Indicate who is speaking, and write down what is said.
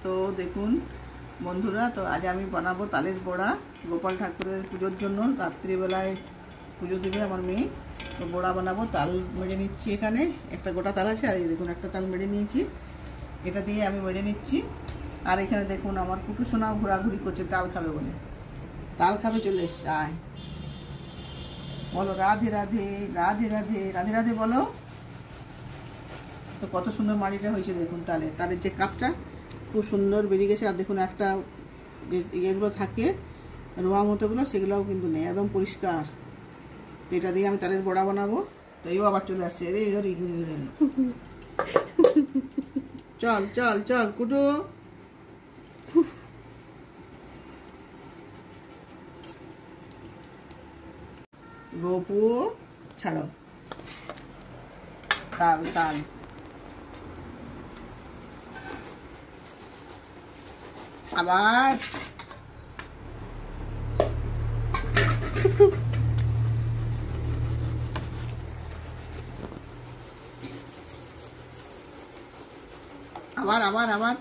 Speaker 1: তো দেখুন বন্ধুরা, তো আজ আমি বানাবো তালের বড়া গোপাল ঠাকুরের পুজোর জন্য। রাত্রিবেলায় পুজো দেবে আমার মেয়ে, তো বড়া বানাবো। তাল মেরে নিচ্ছি, এখানে একটা গোটা তাল আছে, আর এই দেখুন একটা তাল মেরে নিয়েছি, এটা দিয়ে আমি মেরে নিচ্ছি। আর এখানে দেখুন আমার কুটু সোনা ঘোরাঘুরি করছে তাল খাবে বলে। তাল খাবে, চলে এসছে, আয় বলো রাধে রাধে রাধে রাধে রাধে রাধে বলো। তো কত সুন্দর মাড়িটা হয়েছে দেখুন, তালের যে কাঠটা খুব সুন্দর বেরিয়ে গেছে। আর দেখুন একটা ইয়েগুলো থাকে রোয়া মতোগুলো, সেগুলোও কিন্তু নেই, একদম পরিষ্কার। এটা দিয়ে আমি তালের বড়া বানাবো। তো এও আবার চলে আসছে, রে ঘুরে ঘুরে চল চল চল কুটু। গোপু ছাড়ো, তাল তাল আবার আবার আবার আবার